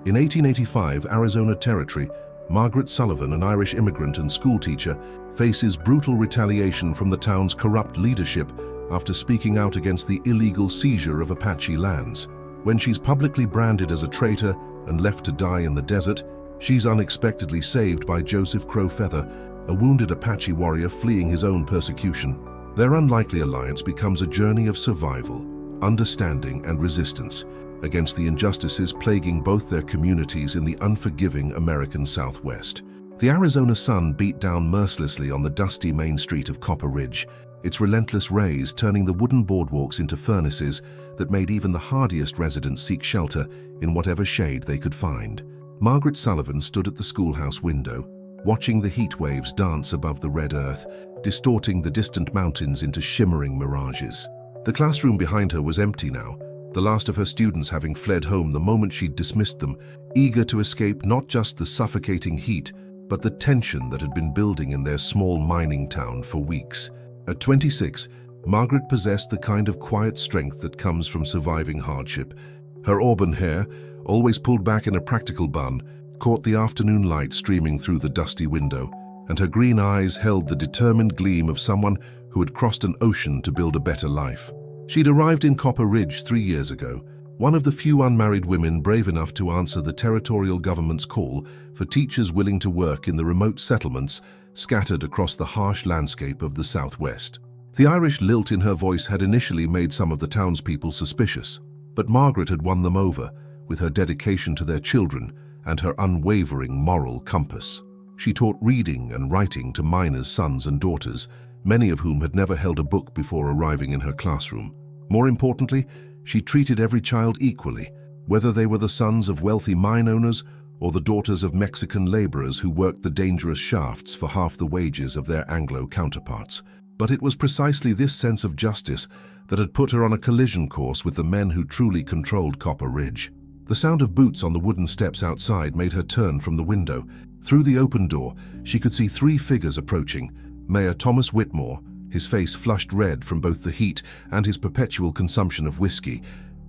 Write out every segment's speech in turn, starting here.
In 1885, Arizona Territory, Margaret Sullivan, an Irish immigrant and schoolteacher, faces brutal retaliation from the town's corrupt leadership after speaking out against the illegal seizure of Apache lands. When she's publicly branded as a traitor and left to die in the desert, she's unexpectedly saved by Joseph Crowfeather, a wounded Apache warrior fleeing his own persecution. Their unlikely alliance becomes a journey of survival, understanding, and resistance against the injustices plaguing both their communities in the unforgiving American Southwest. The Arizona sun beat down mercilessly on the dusty main street of Copper Ridge, its relentless rays turning the wooden boardwalks into furnaces that made even the hardiest residents seek shelter in whatever shade they could find. Margaret Sullivan stood at the schoolhouse window, watching the heat waves dance above the red earth, distorting the distant mountains into shimmering mirages. The classroom behind her was empty now, the last of her students having fled home the moment she'd dismissed them, eager to escape not just the suffocating heat, but the tension that had been building in their small mining town for weeks. At 26, Margaret possessed the kind of quiet strength that comes from surviving hardship. Her auburn hair, always pulled back in a practical bun, caught the afternoon light streaming through the dusty window, and her green eyes held the determined gleam of someone who had crossed an ocean to build a better life. She'd arrived in Copper Ridge 3 years ago, one of the few unmarried women brave enough to answer the territorial government's call for teachers willing to work in the remote settlements scattered across the harsh landscape of the Southwest. The Irish lilt in her voice had initially made some of the townspeople suspicious, but Margaret had won them over with her dedication to their children and her unwavering moral compass. She taught reading and writing to miners' sons and daughters, many of whom had never held a book before arriving in her classroom. More importantly, she treated every child equally, whether they were the sons of wealthy mine owners or the daughters of Mexican laborers who worked the dangerous shafts for half the wages of their Anglo counterparts. But it was precisely this sense of justice that had put her on a collision course with the men who truly controlled Copper Ridge. The sound of boots on the wooden steps outside made her turn from the window. Through the open door, she could see 3 figures approaching. Mayor Thomas Whitmore, his face flushed red from both the heat and his perpetual consumption of whiskey,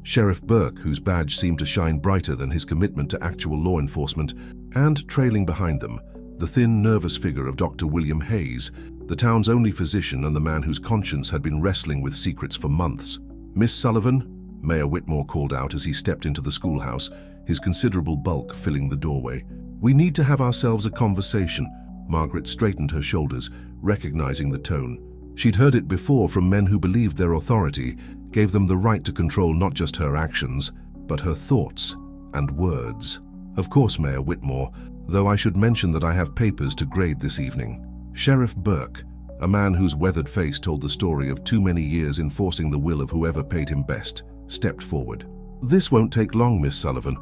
Sheriff Burke, whose badge seemed to shine brighter than his commitment to actual law enforcement, and trailing behind them, the thin, nervous figure of Dr. William Hayes, the town's only physician and the man whose conscience had been wrestling with secrets for months. "Miss Sullivan," Mayor Whitmore called out as he stepped into the schoolhouse, his considerable bulk filling the doorway. "We need to have ourselves a conversation." Margaret straightened her shoulders, recognizing the tone. She'd heard it before from men who believed their authority gave them the right to control not just her actions, but her thoughts and words. "Of course, Mayor Whitmore, though I should mention that I have papers to grade this evening." Sheriff Burke, a man whose weathered face told the story of too many years enforcing the will of whoever paid him best, stepped forward. "This won't take long, Miss Sullivan.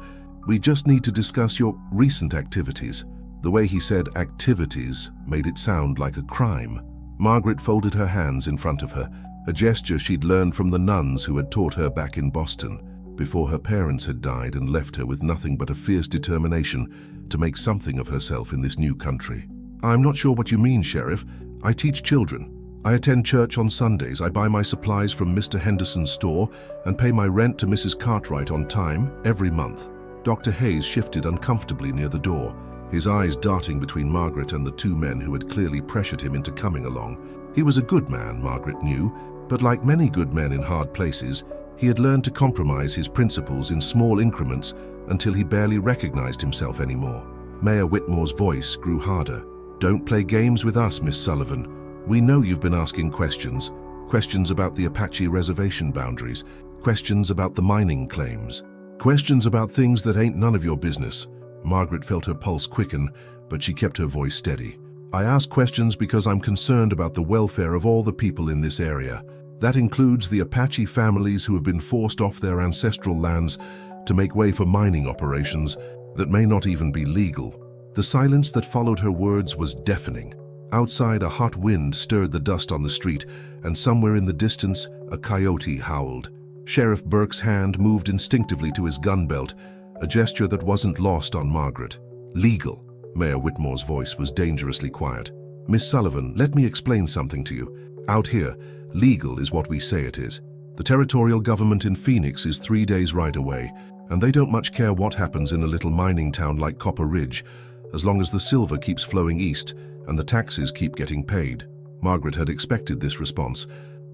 We just need to discuss your recent activities." The way he said activities made it sound like a crime. Margaret folded her hands in front of her, a gesture she'd learned from the nuns who had taught her back in Boston, before her parents had died and left her with nothing but a fierce determination to make something of herself in this new country. "I'm not sure what you mean, Sheriff. I teach children. I attend church on Sundays, I buy my supplies from Mr. Henderson's store, and pay my rent to Mrs. Cartwright on time every month." Dr. Hayes shifted uncomfortably near the door, his eyes darting between Margaret and the 2 men who had clearly pressured him into coming along. He was a good man, Margaret knew, but like many good men in hard places, he had learned to compromise his principles in small increments until he barely recognized himself anymore. Mayor Whitmore's voice grew harder. "Don't play games with us, Miss Sullivan. We know you've been asking questions. Questions about the Apache reservation boundaries, questions about the mining claims, questions about things that ain't none of your business." Margaret felt her pulse quicken, but she kept her voice steady. "I ask questions because I'm concerned about the welfare of all the people in this area. That includes the Apache families who have been forced off their ancestral lands to make way for mining operations that may not even be legal." The silence that followed her words was deafening. Outside, a hot wind stirred the dust on the street, and somewhere in the distance, a coyote howled. Sheriff Burke's hand moved instinctively to his gun belt, a gesture that wasn't lost on Margaret. "Legal." Mayor Whitmore's voice was dangerously quiet. "Miss Sullivan, let me explain something to you. Out here, legal is what we say it is. The territorial government in Phoenix is 3 days' ride away, and they don't much care what happens in a little mining town like Copper Ridge, as long as the silver keeps flowing east and the taxes keep getting paid. Margaret had expected this response,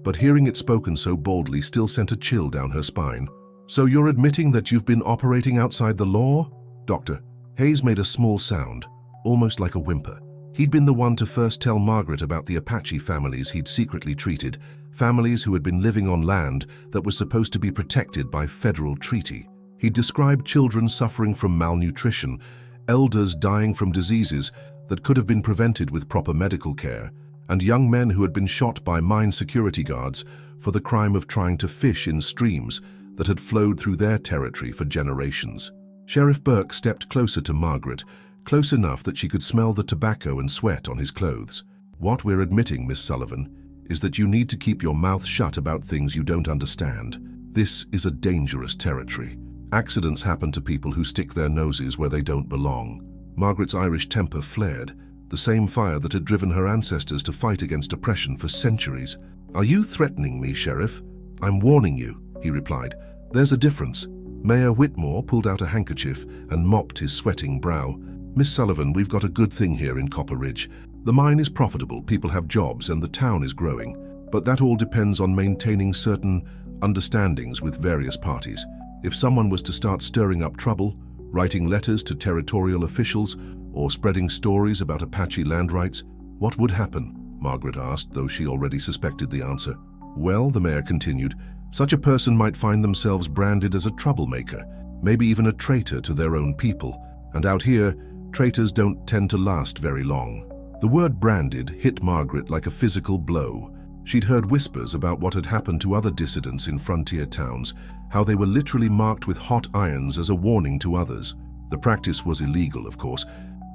but hearing it spoken so boldly still sent a chill down her spine. "So you're admitting that you've been operating outside the law?" Dr. Hayes made a small sound, almost like a whimper. He'd been the one to first tell Margaret about the Apache families he'd secretly treated, families who had been living on land that was supposed to be protected by federal treaty. He'd described children suffering from malnutrition, elders dying from diseases that could have been prevented with proper medical care, and young men who had been shot by mine security guards for the crime of trying to fish in streams that had flowed through their territory for generations. Sheriff Burke stepped closer to Margaret, close enough that she could smell the tobacco and sweat on his clothes. "What we're admitting, Miss Sullivan, is that you need to keep your mouth shut about things you don't understand. This is a dangerous territory. Accidents happen to people who stick their noses where they don't belong." Margaret's Irish temper flared, the same fire that had driven her ancestors to fight against oppression for centuries. "Are you threatening me, Sheriff?" "I'm warning you," he replied. "There's a difference." Mayor Whitmore pulled out a handkerchief and mopped his sweating brow. "Miss Sullivan, we've got a good thing here in Copper Ridge. The mine is profitable, people have jobs, and the town is growing. But that all depends on maintaining certain understandings with various parties. If someone was to start stirring up trouble, writing letters to territorial officials, or spreading stories about Apache land rights, what would happen?" Margaret asked, though she already suspected the answer. "Well," the mayor continued, "such a person might find themselves branded as a troublemaker, maybe even a traitor to their own people. And out here, traitors don't tend to last very long." The word branded hit Margaret like a physical blow. She'd heard whispers about what had happened to other dissidents in frontier towns, how they were literally marked with hot irons as a warning to others. The practice was illegal, of course,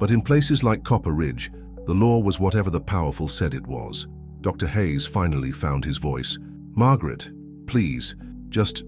but in places like Copper Ridge, the law was whatever the powerful said it was. Dr. Hayes finally found his voice. "Margaret, please, just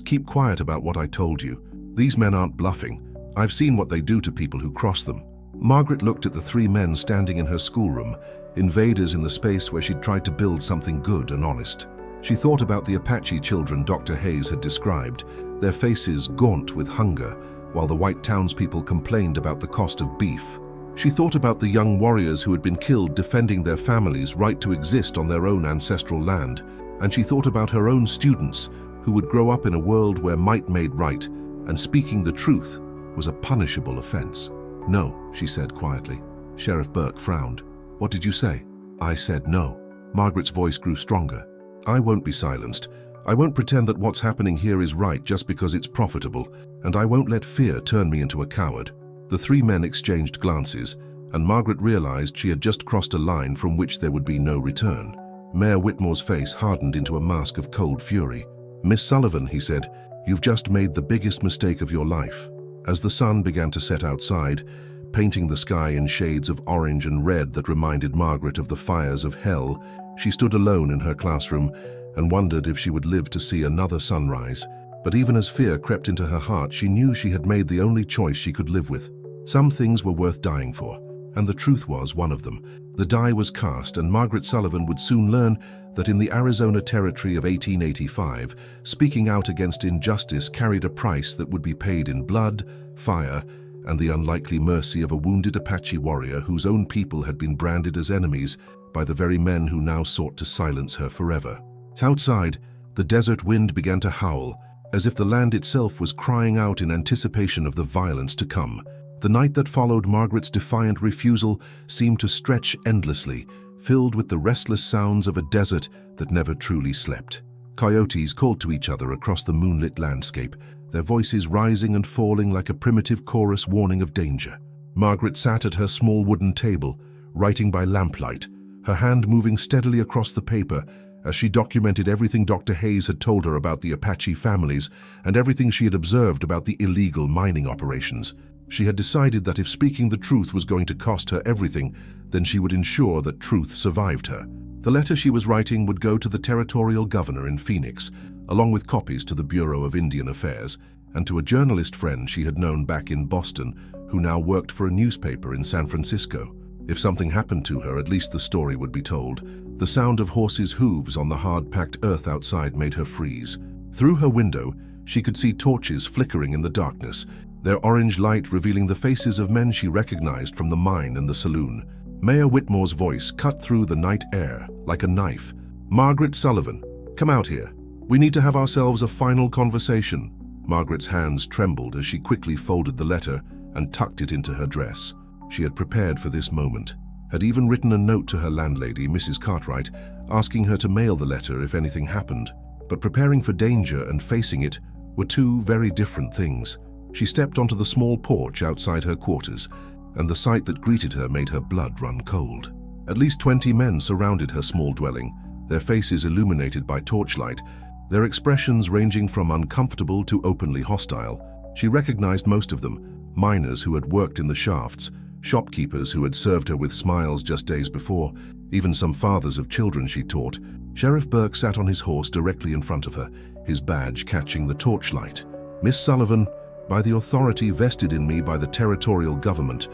keep quiet about what I told you. These men aren't bluffing. I've seen what they do to people who cross them." Margaret looked at the 3 men standing in her schoolroom, invaders in the space where she'd tried to build something good and honest. She thought about the Apache children Dr. Hayes had described, their faces gaunt with hunger, while the white townspeople complained about the cost of beef. She thought about the young warriors who had been killed defending their families' right to exist on their own ancestral land, and she thought about her own students who would grow up in a world where might made right, and speaking the truth was a punishable offense. "No," she said quietly. Sheriff Burke frowned. "What did you say?" "I said no." Margaret's voice grew stronger. "I won't be silenced. I won't pretend that what's happening here is right just because it's profitable, and I won't let fear turn me into a coward." The 3 men exchanged glances, and Margaret realized she had just crossed a line from which there would be no return. Mayor Whitmore's face hardened into a mask of cold fury. "Miss Sullivan," he said, "you've just made the biggest mistake of your life." As the sun began to set outside, painting the sky in shades of orange and red that reminded Margaret of the fires of hell, she stood alone in her classroom and wondered if she would live to see another sunrise. But even as fear crept into her heart, she knew she had made the only choice she could live with. Some things were worth dying for, and the truth was one of them. The die was cast, and Margaret Sullivan would soon learn that in the Arizona Territory of 1885, speaking out against injustice carried a price that would be paid in blood, fire, and the unlikely mercy of a wounded Apache warrior whose own people had been branded as enemies by the very men who now sought to silence her forever. Outside, the desert wind began to howl, as if the land itself was crying out in anticipation of the violence to come. The night that followed Margaret's defiant refusal seemed to stretch endlessly, filled with the restless sounds of a desert that never truly slept. Coyotes called to each other across the moonlit landscape, their voices rising and falling like a primitive chorus warning of danger. Margaret sat at her small wooden table, writing by lamplight, her hand moving steadily across the paper as she documented everything Dr. Hayes had told her about the Apache families and everything she had observed about the illegal mining operations. She had decided that if speaking the truth was going to cost her everything, then she would ensure that truth survived her. The letter she was writing would go to the territorial governor in Phoenix, along with copies to the Bureau of Indian Affairs, and to a journalist friend she had known back in Boston, who now worked for a newspaper in San Francisco. If something happened to her, at least the story would be told. The sound of horses' hooves on the hard-packed earth outside made her freeze. Through her window, she could see torches flickering in the darkness, their orange light revealing the faces of men she recognized from the mine and the saloon. Mayor Whitmore's voice cut through the night air like a knife. "Margaret Sullivan, come out here. We need to have ourselves a final conversation." Margaret's hands trembled as she quickly folded the letter and tucked it into her dress. She had prepared for this moment, had even written a note to her landlady, Mrs. Cartwright, asking her to mail the letter if anything happened. But preparing for danger and facing it were two very different things. She stepped onto the small porch outside her quarters, and the sight that greeted her made her blood run cold. At least 20 men surrounded her small dwelling, their faces illuminated by torchlight, their expressions ranging from uncomfortable to openly hostile. She recognized most of them, miners who had worked in the shafts, shopkeepers who had served her with smiles just days before, even some fathers of children she taught. Sheriff Burke sat on his horse directly in front of her, his badge catching the torchlight. "Miss Sullivan, by the authority vested in me by the territorial government,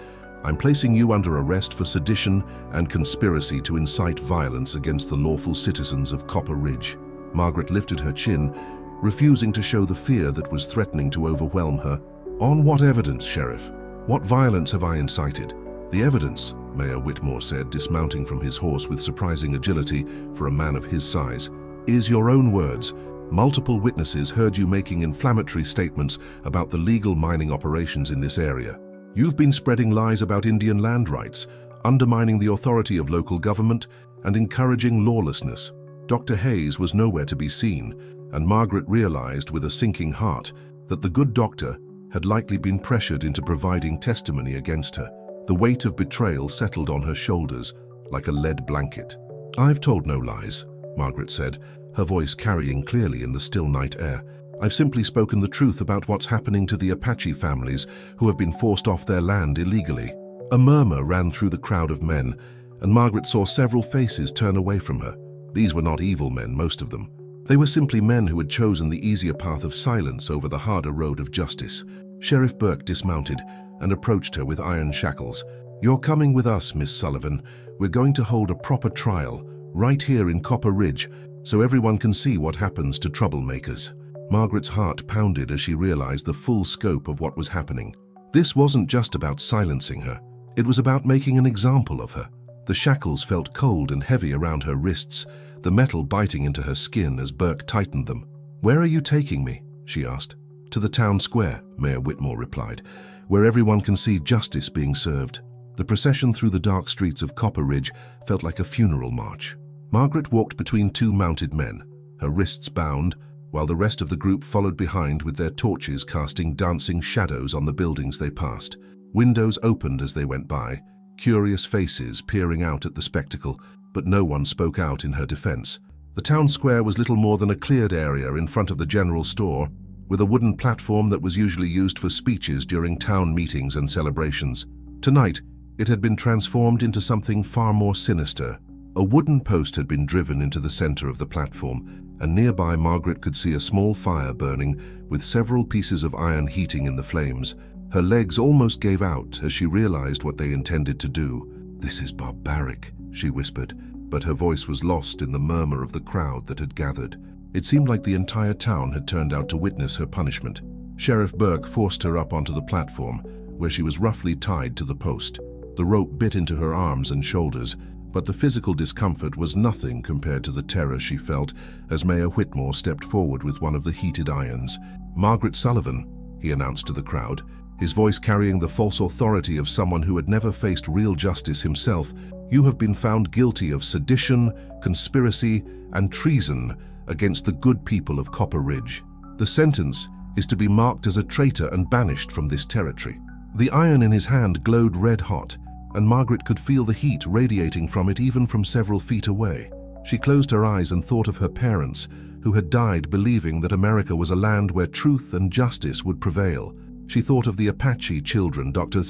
I'm placing you under arrest for sedition and conspiracy to incite violence against the lawful citizens of Copper Ridge." Margaret lifted her chin, refusing to show the fear that was threatening to overwhelm her. "On what evidence, Sheriff? What violence have I incited?" "The evidence," Mayor Whitmore said, dismounting from his horse with surprising agility for a man of his size, "is your own words. Multiple witnesses heard you making inflammatory statements about the legal mining operations in this area. You've been spreading lies about Indian land rights, undermining the authority of local government, and encouraging lawlessness." Dr. Hayes was nowhere to be seen, and Margaret realized with a sinking heart that the good doctor had likely been pressured into providing testimony against her. The weight of betrayal settled on her shoulders like a lead blanket. "I've told no lies," Margaret said, her voice carrying clearly in the still night air. "I've simply spoken the truth about what's happening to the Apache families who have been forced off their land illegally." A murmur ran through the crowd of men, and Margaret saw several faces turn away from her. These were not evil men, most of them. They were simply men who had chosen the easier path of silence over the harder road of justice. Sheriff Burke dismounted and approached her with iron shackles. "You're coming with us, Miss Sullivan. We're going to hold a proper trial, right here in Copper Ridge, so everyone can see what happens to troublemakers." Margaret's heart pounded as she realized the full scope of what was happening. This wasn't just about silencing her. It was about making an example of her. The shackles felt cold and heavy around her wrists, the metal biting into her skin as Burke tightened them. "Where are you taking me?" she asked. "To the town square," Mayor Whitmore replied, "where everyone can see justice being served." The procession through the dark streets of Copper Ridge felt like a funeral march. Margaret walked between two mounted men, her wrists bound, while the rest of the group followed behind with their torches casting dancing shadows on the buildings they passed. Windows opened as they went by, curious faces peering out at the spectacle, but no one spoke out in her defense. The town square was little more than a cleared area in front of the general store, with a wooden platform that was usually used for speeches during town meetings and celebrations. Tonight, it had been transformed into something far more sinister. A wooden post had been driven into the center of the platform, and nearby Margaret could see a small fire burning, with several pieces of iron heating in the flames. Her legs almost gave out as she realized what they intended to do. "This is barbaric," she whispered, but her voice was lost in the murmur of the crowd that had gathered. It seemed like the entire town had turned out to witness her punishment. Sheriff Burke forced her up onto the platform, where she was roughly tied to the post. The rope bit into her arms and shoulders, but the physical discomfort was nothing compared to the terror she felt as Mayor Whitmore stepped forward with one of the heated irons. "Margaret Sullivan," he announced to the crowd, his voice carrying the false authority of someone who had never faced real justice himself, "you have been found guilty of sedition, conspiracy, and treason against the good people of Copper Ridge. The sentence is to be marked as a traitor and banished from this territory." The iron in his hand glowed red-hot, and Margaret could feel the heat radiating from it even from several feet away. She closed her eyes and thought of her parents, who had died believing that America was a land where truth and justice would prevail. She thought of the Apache children Dr.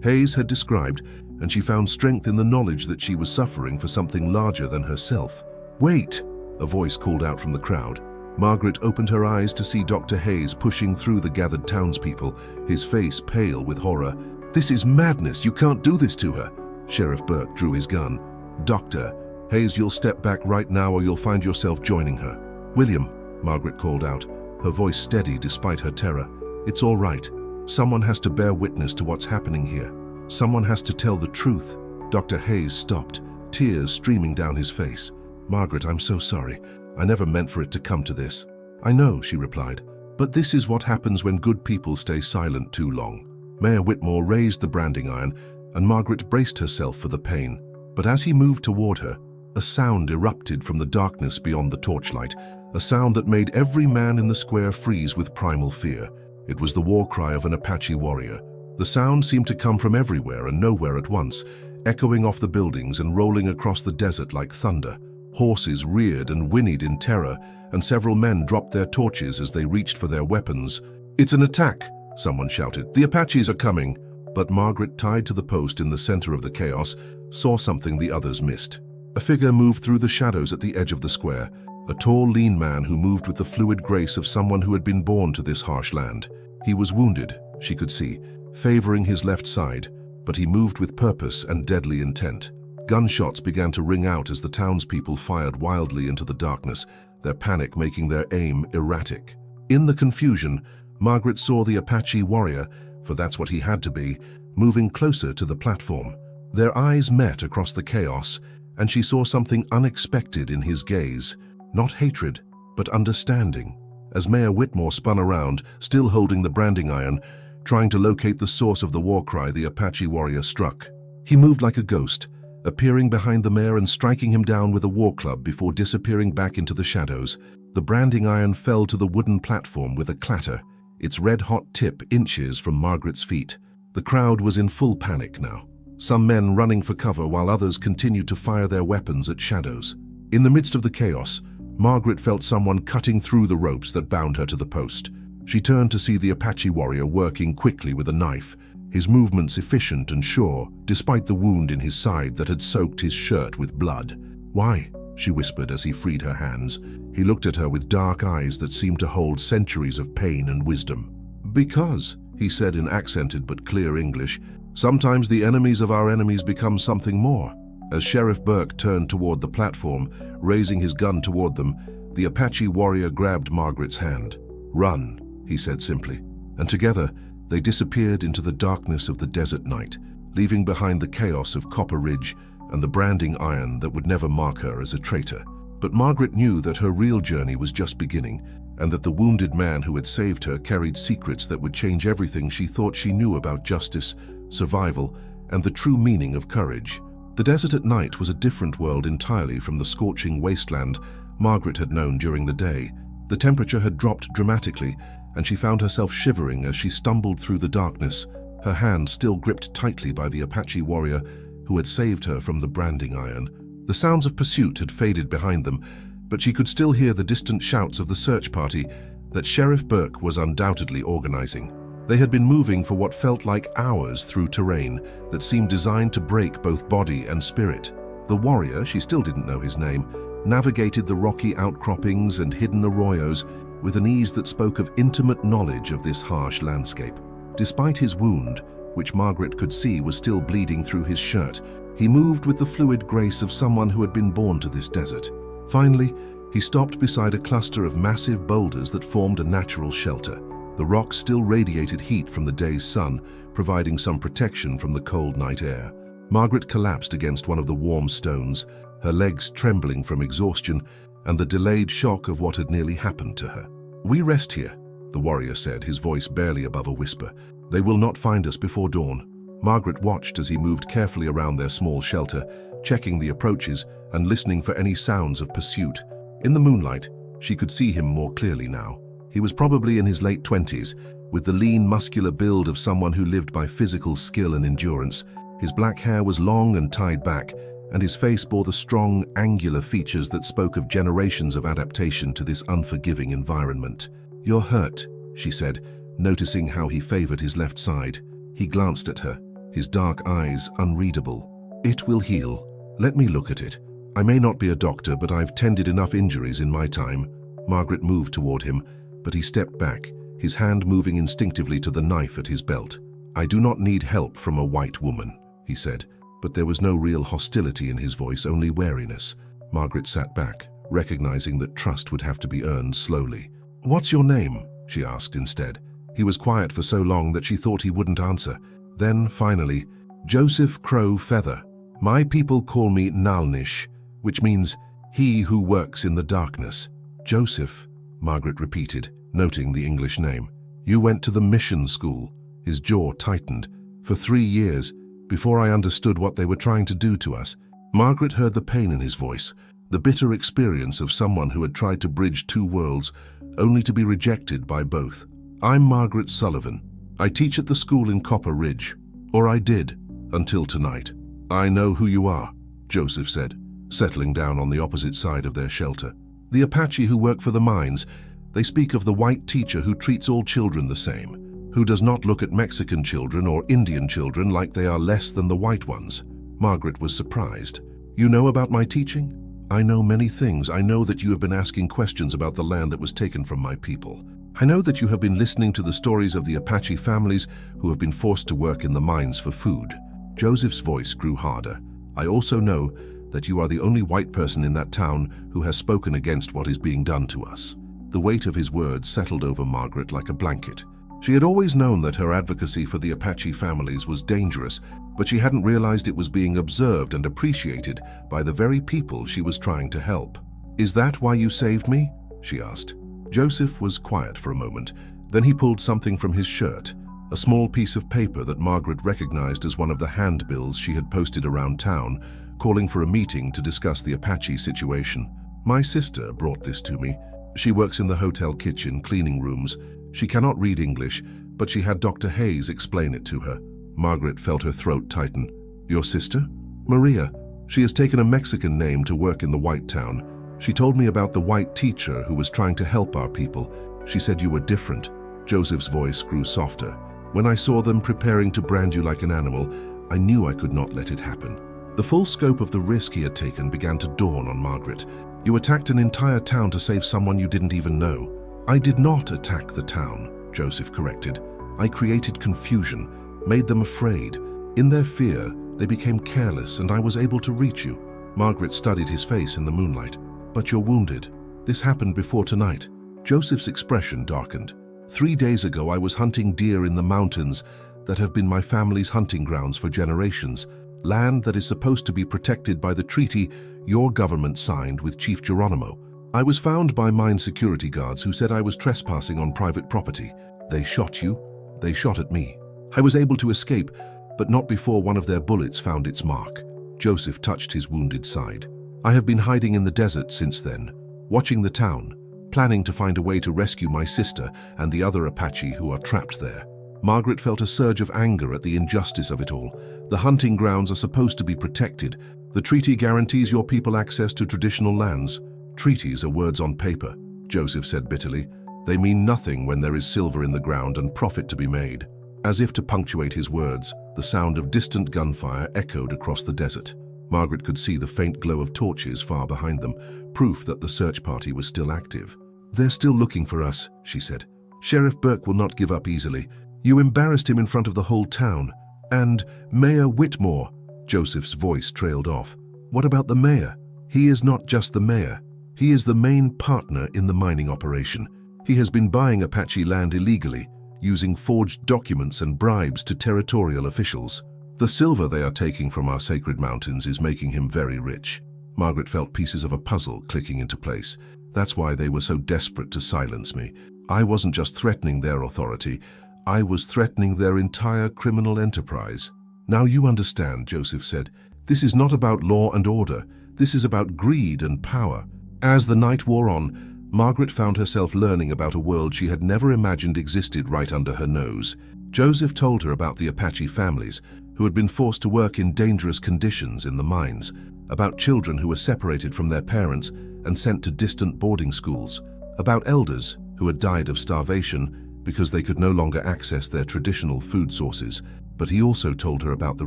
Hayes had described, and she found strength in the knowledge that she was suffering for something larger than herself. "Wait!" a voice called out from the crowd. Margaret opened her eyes to see Dr. Hayes pushing through the gathered townspeople, his face pale with horror. "This is madness! You can't do this to her!" Sheriff Burke drew his gun. "Doctor, Hayes, you'll step back right now or you'll find yourself joining her." "William," Margaret called out, her voice steady despite her terror. "It's all right. Someone has to bear witness to what's happening here. Someone has to tell the truth." Dr. Hayes stopped, tears streaming down his face. "Margaret, I'm so sorry. I never meant for it to come to this." "I know," she replied, "but this is what happens when good people stay silent too long." Mayor Whitmore raised the branding iron, and Margaret braced herself for the pain. But as he moved toward her, a sound erupted from the darkness beyond the torchlight, a sound that made every man in the square freeze with primal fear. It was the war cry of an Apache warrior. The sound seemed to come from everywhere and nowhere at once, echoing off the buildings and rolling across the desert like thunder. Horses reared and whinnied in terror, and several men dropped their torches as they reached for their weapons. "It's an attack!" someone shouted. "The Apaches are coming!" But Margaret, tied to the post in the center of the chaos, saw something the others missed. A figure moved through the shadows at the edge of the square, a tall, lean man who moved with the fluid grace of someone who had been born to this harsh land. He was wounded, she could see, favoring his left side, but he moved with purpose and deadly intent. Gunshots began to ring out as the townspeople fired wildly into the darkness, their panic making their aim erratic. In the confusion, Margaret saw the Apache warrior, for that's what he had to be, moving closer to the platform. Their eyes met across the chaos, and she saw something unexpected in his gaze. Not hatred, but understanding. As Mayor Whitmore spun around, still holding the branding iron, trying to locate the source of the war cry the Apache warrior struck. He moved like a ghost, appearing behind the mayor and striking him down with a war club before disappearing back into the shadows. The branding iron fell to the wooden platform with a clatter, its red-hot tip inches from Margaret's feet. The crowd was in full panic now, some men running for cover while others continued to fire their weapons at shadows. In the midst of the chaos, Margaret felt someone cutting through the ropes that bound her to the post. She turned to see the Apache warrior working quickly with a knife, his movements efficient and sure, despite the wound in his side that had soaked his shirt with blood. "Why?" she whispered as he freed her hands. He looked at her with dark eyes that seemed to hold centuries of pain and wisdom. "Because," he said in accented but clear English, "sometimes the enemies of our enemies become something more." As Sheriff Burke turned toward the platform, raising his gun toward them, the Apache warrior grabbed Margaret's hand. "Run," he said simply, and together they disappeared into the darkness of the desert night, leaving behind the chaos of Copper Ridge and the branding iron that would never mark her as a traitor. But Margaret knew that her real journey was just beginning, and that the wounded man who had saved her carried secrets that would change everything she thought she knew about justice, survival, and the true meaning of courage. The desert at night was a different world entirely from the scorching wasteland Margaret had known during the day. The temperature had dropped dramatically, and she found herself shivering as she stumbled through the darkness, her hand still gripped tightly by the Apache warrior who had saved her from the branding iron. The sounds of pursuit had faded behind them, but she could still hear the distant shouts of the search party that Sheriff Burke was undoubtedly organizing. They had been moving for what felt like hours through terrain that seemed designed to break both body and spirit. The warrior, she still didn't know his name, navigated the rocky outcroppings and hidden arroyos with an ease that spoke of intimate knowledge of this harsh landscape. Despite his wound, which Margaret could see was still bleeding through his shirt, he moved with the fluid grace of someone who had been born to this desert. Finally, he stopped beside a cluster of massive boulders that formed a natural shelter. The rocks still radiated heat from the day's sun, providing some protection from the cold night air. Margaret collapsed against one of the warm stones, her legs trembling from exhaustion and the delayed shock of what had nearly happened to her. "We rest here," the warrior said, his voice barely above a whisper. "They will not find us before dawn." Margaret watched as he moved carefully around their small shelter, checking the approaches and listening for any sounds of pursuit. In the moonlight, she could see him more clearly now. He was probably in his late 20s, with the lean, muscular build of someone who lived by physical skill and endurance. His black hair was long and tied back, and his face bore the strong, angular features that spoke of generations of adaptation to this unforgiving environment. "You're hurt," she said, noticing how he favored his left side. He glanced at her, his dark eyes unreadable. "It will heal. Let me look at it. I may not be a doctor, but I've tended enough injuries in my time." Margaret moved toward him, but he stepped back, his hand moving instinctively to the knife at his belt. "I do not need help from a white woman," he said, but there was no real hostility in his voice, only wariness. Margaret sat back, recognizing that trust would have to be earned slowly. "What's your name?" she asked instead. He was quiet for so long that she thought he wouldn't answer. Then, finally, "Joseph Crow Feather. My people call me Nalnish, which means he who works in the darkness." "Joseph," Margaret repeated, noting the English name. "You went to the mission school." His jaw tightened. "For 3 years, before I understood what they were trying to do to us." Margaret heard the pain in his voice, the bitter experience of someone who had tried to bridge 2 worlds, only to be rejected by both. "I'm Margaret Sullivan. I teach at the school in Copper Ridge. Or I did, until tonight." "I know who you are," Joseph said, settling down on the opposite side of their shelter. "The Apache who work for the mines. They speak of the white teacher who treats all children the same, who does not look at Mexican children or Indian children like they are less than the white ones." Margaret was surprised. "You know about my teaching?" "I know many things. I know that you have been asking questions about the land that was taken from my people. I know that you have been listening to the stories of the Apache families who have been forced to work in the mines for food." Joseph's voice grew harder. "I also know that you are the only white person in that town who has spoken against what is being done to us." The weight of his words settled over Margaret like a blanket. She had always known that her advocacy for the Apache families was dangerous, but she hadn't realized it was being observed and appreciated by the very people she was trying to help. "Is that why you saved me?" she asked. Joseph was quiet for a moment. Then he pulled something from his shirt, a small piece of paper that Margaret recognized as one of the handbills she had posted around town, calling for a meeting to discuss the Apache situation. "My sister brought this to me. She works in the hotel kitchen, cleaning rooms. She cannot read English, but she had Dr. Hayes explain it to her." Margaret felt her throat tighten. "Your sister?" "Maria. She has taken a Mexican name to work in the white town. She told me about the white teacher who was trying to help our people. She said you were different." Joseph's voice grew softer. "When I saw them preparing to brand you like an animal, I knew I could not let it happen." The full scope of the risk he had taken began to dawn on Margaret. "You attacked an entire town to save someone you didn't even know." "I did not attack the town," Joseph corrected. "I created confusion, made them afraid. In their fear, they became careless and I was able to reach you." Margaret studied his face in the moonlight. "But you're wounded. This happened before tonight." Joseph's expression darkened. 3 days ago, I was hunting deer in the mountains that have been my family's hunting grounds for generations, land that is supposed to be protected by the treaty your government signed with Chief Geronimo. I was found by mine security guards who said I was trespassing on private property. They shot you. They shot at me. I was able to escape, but not before one of their bullets found its mark." Joseph touched his wounded side. "I have been hiding in the desert since then, watching the town, planning to find a way to rescue my sister and the other Apache who are trapped there." Margaret felt a surge of anger at the injustice of it all. The hunting grounds are supposed to be protected. The treaty guarantees your people access to traditional lands. "Treaties are words on paper," Joseph said bitterly. "They mean nothing when there is silver in the ground and profit to be made." As if to punctuate his words, the sound of distant gunfire echoed across the desert. Margaret could see the faint glow of torches far behind them, proof that the search party was still active. "They're still looking for us," she said. "Sheriff Burke will not give up easily. You embarrassed him in front of the whole town. And Mayor Whitmore." Joseph's voice trailed off. "What about the mayor? He is not just the mayor. He is the main partner in the mining operation. He has been buying Apache land illegally, using forged documents and bribes to territorial officials. The silver they are taking from our sacred mountains is making him very rich." Margaret felt pieces of a puzzle clicking into place. "That's why they were so desperate to silence me. I wasn't just threatening their authority, I was threatening their entire criminal enterprise." "Now you understand," Joseph said. "This is not about law and order. This is about greed and power." As the night wore on, Margaret found herself learning about a world she had never imagined existed right under her nose. Joseph told her about the Apache families who had been forced to work in dangerous conditions in the mines, about children who were separated from their parents and sent to distant boarding schools, about elders who had died of starvation because they could no longer access their traditional food sources. But he also told her about the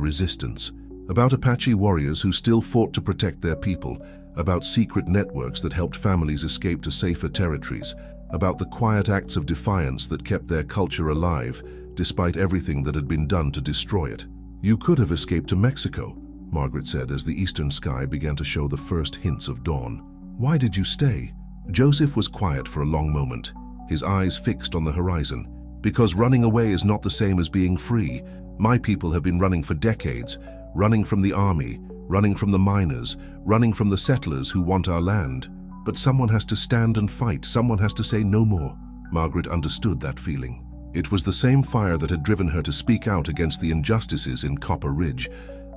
resistance, about Apache warriors who still fought to protect their people, about secret networks that helped families escape to safer territories, about the quiet acts of defiance that kept their culture alive, despite everything that had been done to destroy it. "You could have escaped to Mexico," Margaret said as the eastern sky began to show the first hints of dawn. "Why did you stay?" Joseph was quiet for a long moment, his eyes fixed on the horizon. "Because running away is not the same as being free. My people have been running for decades, running from the army, running from the miners, running from the settlers who want our land. But someone has to stand and fight, someone has to say no more." Margaret understood that feeling. It was the same fire that had driven her to speak out against the injustices in Copper Ridge,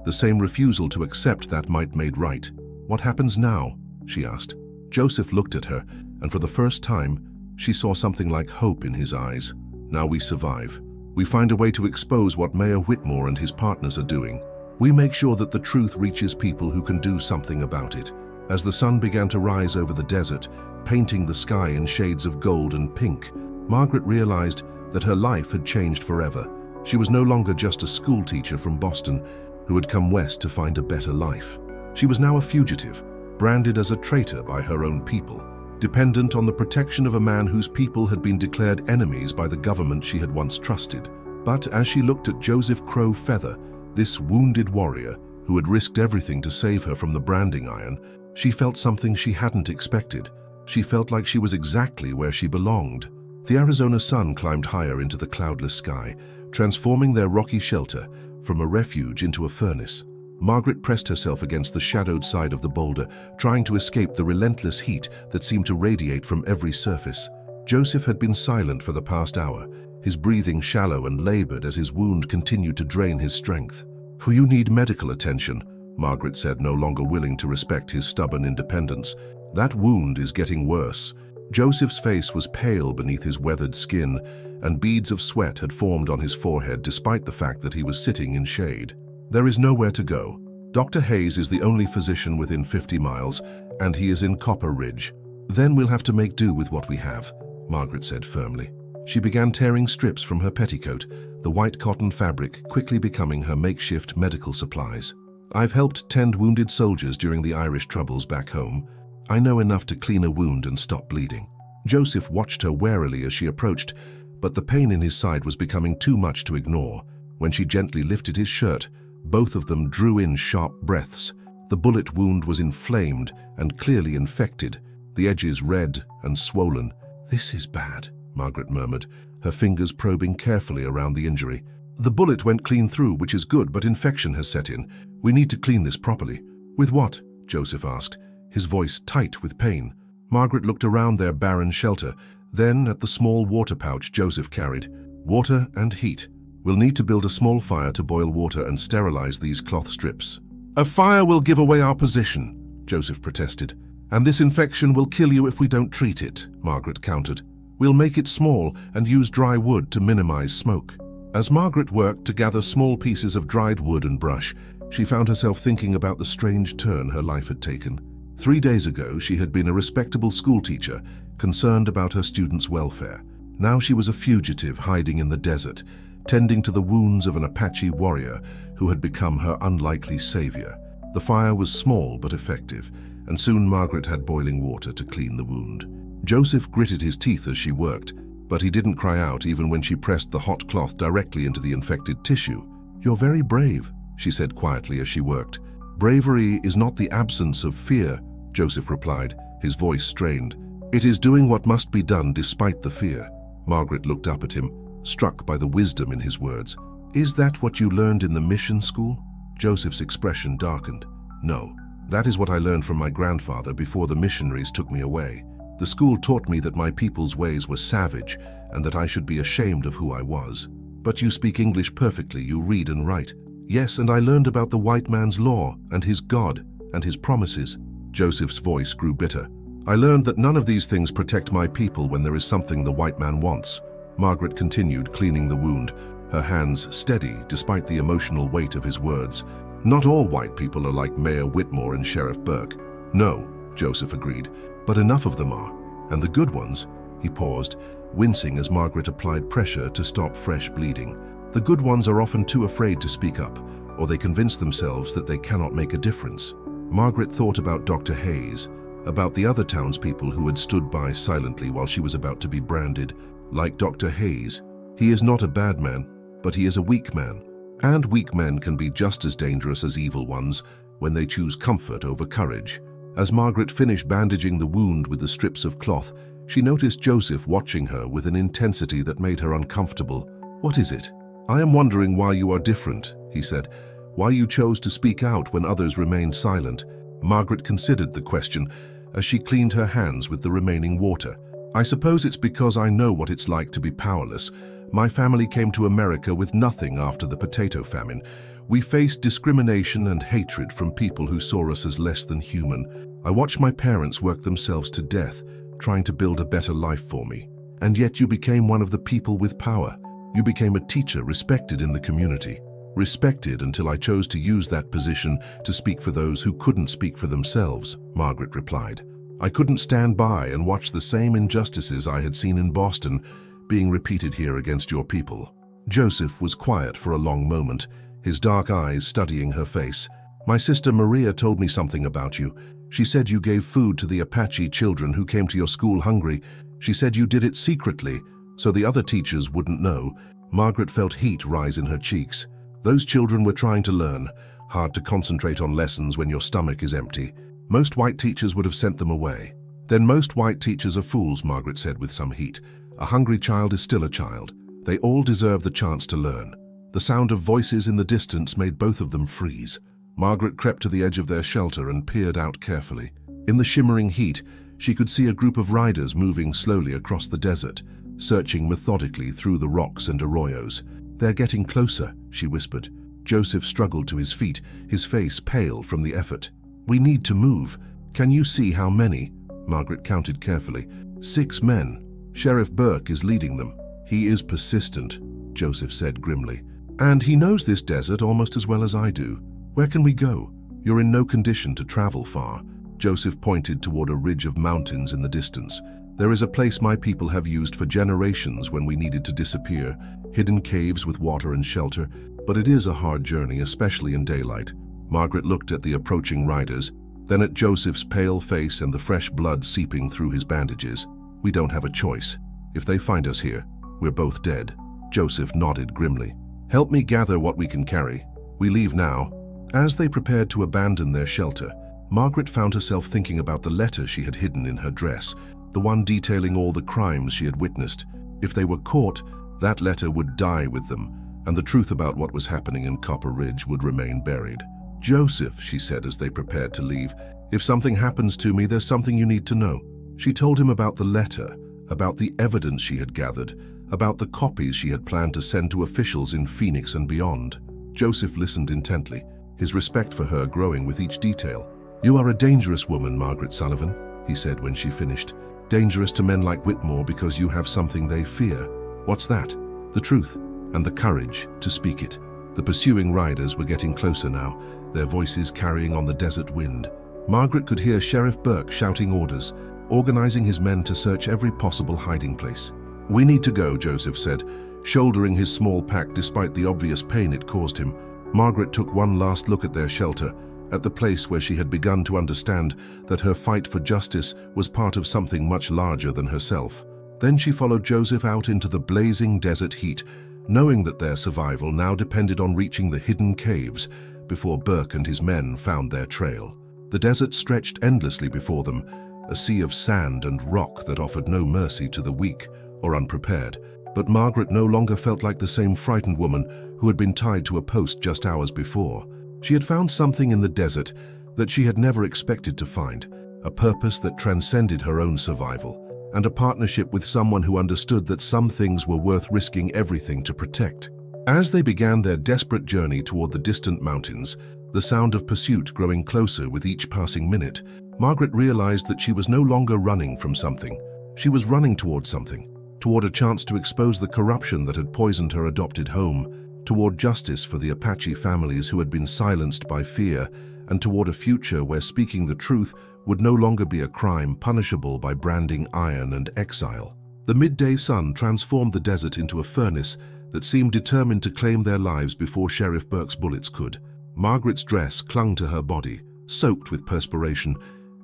the same refusal to accept that might made right. "What happens now?" she asked. Joseph looked at her, and for the first time, she saw something like hope in his eyes. "Now we survive. We find a way to expose what Mayor Whitmore and his partners are doing. We make sure that the truth reaches people who can do something about it." As the sun began to rise over the desert, painting the sky in shades of gold and pink, Margaret realized that her life had changed forever. She was no longer just a school teacher from Boston who had come west to find a better life. She was now a fugitive, branded as a traitor by her own people, dependent on the protection of a man whose people had been declared enemies by the government she had once trusted. But as she looked at Joseph Crow Feather, this wounded warrior who had risked everything to save her from the branding iron, she felt something she hadn't expected. She felt like she was exactly where she belonged. The Arizona sun climbed higher into the cloudless sky, transforming their rocky shelter from a refuge into a furnace. Margaret pressed herself against the shadowed side of the boulder, trying to escape the relentless heat that seemed to radiate from every surface. Joseph had been silent for the past hour, his breathing shallow and labored as his wound continued to drain his strength. "You need medical attention," Margaret said, no longer willing to respect his stubborn independence. "That wound is getting worse." Joseph's face was pale beneath his weathered skin, and beads of sweat had formed on his forehead despite the fact that he was sitting in shade. "There is nowhere to go. Dr. Hayes is the only physician within 50 miles, and he is in Copper Ridge. Then we'll have to make do with what we have," Margaret said firmly. She began tearing strips from her petticoat, the white cotton fabric quickly becoming her makeshift medical supplies. "I've helped tend wounded soldiers during the Irish troubles back home. I know enough to clean a wound and stop bleeding." Joseph watched her warily as she approached, but the pain in his side was becoming too much to ignore. When she gently lifted his shirt, both of them drew in sharp breaths. The bullet wound was inflamed and clearly infected, the edges red and swollen. "This is bad," Margaret murmured, her fingers probing carefully around the injury. "The bullet went clean through, which is good, but infection has set in. We need to clean this properly." "With what?" Joseph asked, his voice tight with pain. Margaret looked around their barren shelter, then at the small water pouch Joseph carried. "Water and heat. We'll need to build a small fire to boil water and sterilize these cloth strips." "A fire will give away our position," Joseph protested. "And this infection will kill you if we don't treat it," Margaret countered. "We'll make it small and use dry wood to minimize smoke." As Margaret worked to gather small pieces of dried wood and brush, she found herself thinking about the strange turn her life had taken. 3 days ago, she had been a respectable schoolteacher, concerned about her students' welfare. Now she was a fugitive hiding in the desert, tending to the wounds of an Apache warrior who had become her unlikely savior. The fire was small but effective, and soon Margaret had boiling water to clean the wound. Joseph gritted his teeth as she worked, but he didn't cry out even when she pressed the hot cloth directly into the infected tissue. "You're very brave," she said quietly as she worked. "Bravery is not the absence of fear," Joseph replied, his voice strained. "It is doing what must be done despite the fear." Margaret looked up at him, struck by the wisdom in his words. "Is that what you learned in the mission school?" Joseph's expression darkened. "No, that is what I learned from my grandfather before the missionaries took me away. The school taught me that my people's ways were savage and that I should be ashamed of who I was." "But you speak English perfectly, you read and write." "Yes, and I learned about the white man's law and his God and his promises." Joseph's voice grew bitter. "I learned that none of these things protect my people when there is something the white man wants." Margaret continued cleaning the wound, her hands steady despite the emotional weight of his words. "Not all white people are like Mayor Whitmore and Sheriff Burke." "No," Joseph agreed, "but enough of them are. And the good ones," he paused, wincing as Margaret applied pressure to stop fresh bleeding. "The good ones are often too afraid to speak up, or they convince themselves that they cannot make a difference." Margaret thought about Dr. Hayes, about the other townspeople who had stood by silently while she was about to be branded. Like Dr. Hayes, he is not a bad man, but he is a weak man. And weak men can be just as dangerous as evil ones when they choose comfort over courage. As Margaret finished bandaging the wound with the strips of cloth, she noticed Joseph watching her with an intensity that made her uncomfortable. "What is it?" "I am wondering why you are different," he said. "Why you chose to speak out when others remained silent." Margaret considered the question as she cleaned her hands with the remaining water. "I suppose it's because I know what it's like to be powerless. My family came to America with nothing after the potato famine. We faced discrimination and hatred from people who saw us as less than human. I watched my parents work themselves to death, trying to build a better life for me. And yet you became one of the people with power. You became a teacher respected in the community. Respected until I chose to use that position to speak for those who couldn't speak for themselves," Margaret replied. "I couldn't stand by and watch the same injustices I had seen in Boston being repeated here against your people." Joseph was quiet for a long moment, his dark eyes studying her face. "My sister Maria told me something about you. She said you gave food to the Apache children who came to your school hungry. She said you did it secretly, so the other teachers wouldn't know." Margaret felt heat rise in her cheeks. "Those children were trying to learn. Hard to concentrate on lessons when your stomach is empty. Most white teachers would have sent them away." "Then most white teachers are fools," Margaret said with some heat. "A hungry child is still a child. They all deserve the chance to learn." The sound of voices in the distance made both of them freeze. Margaret crept to the edge of their shelter and peered out carefully. In the shimmering heat, she could see a group of riders moving slowly across the desert, searching methodically through the rocks and arroyos. "They're getting closer," she whispered. Joseph struggled to his feet, his face pale from the effort. "We need to move. Can you see how many?" Margaret counted carefully. 6 men. Sheriff Burke is leading them. "He is persistent," Joseph said grimly. "And he knows this desert almost as well as I do. Where can we go? You're in no condition to travel far." Joseph pointed toward a ridge of mountains in the distance. "There is a place my people have used for generations when we needed to disappear, hidden caves with water and shelter, but it is a hard journey, especially in daylight." Margaret looked at the approaching riders, then at Joseph's pale face and the fresh blood seeping through his bandages. "We don't have a choice. If they find us here, we're both dead." Joseph nodded grimly. "Help me gather what we can carry. We leave now." As they prepared to abandon their shelter, Margaret found herself thinking about the letter she had hidden in her dress, the one detailing all the crimes she had witnessed. If they were caught, that letter would die with them, and the truth about what was happening in Copper Ridge would remain buried. "Joseph," she said as they prepared to leave, "if something happens to me, there's something you need to know." She told him about the letter, about the evidence she had gathered, about the copies she had planned to send to officials in Phoenix and beyond. Joseph listened intently, his respect for her growing with each detail. "You are a dangerous woman, Margaret Sullivan," he said when she finished. "Dangerous to men like Whitmore because you have something they fear." "What's that?" "The truth, and the courage to speak it." The pursuing riders were getting closer now, their voices carrying on the desert wind. Margaret could hear Sheriff Burke shouting orders, organizing his men to search every possible hiding place. "We need to go," Joseph said, shouldering his small pack despite the obvious pain it caused him. Margaret took one last look at their shelter, at the place where she had begun to understand that her fight for justice was part of something much larger than herself. Then she followed Joseph out into the blazing desert heat, knowing that their survival now depended on reaching the hidden caves before Burke and his men found their trail. The desert stretched endlessly before them, a sea of sand and rock that offered no mercy to the weak or unprepared. But Margaret no longer felt like the same frightened woman who had been tied to a post just hours before. She had found something in the desert that she had never expected to find, a purpose that transcended her own survival, and a partnership with someone who understood that some things were worth risking everything to protect. As they began their desperate journey toward the distant mountains, the sound of pursuit growing closer with each passing minute, Margaret realized that she was no longer running from something. She was running toward something, toward a chance to expose the corruption that had poisoned her adopted home, toward justice for the Apache families who had been silenced by fear, and toward a future where speaking the truth would no longer be a crime punishable by branding iron and exile. The midday sun transformed the desert into a furnace that seemed determined to claim their lives before Sheriff Burke's bullets could. Margaret's dress clung to her body, soaked with perspiration,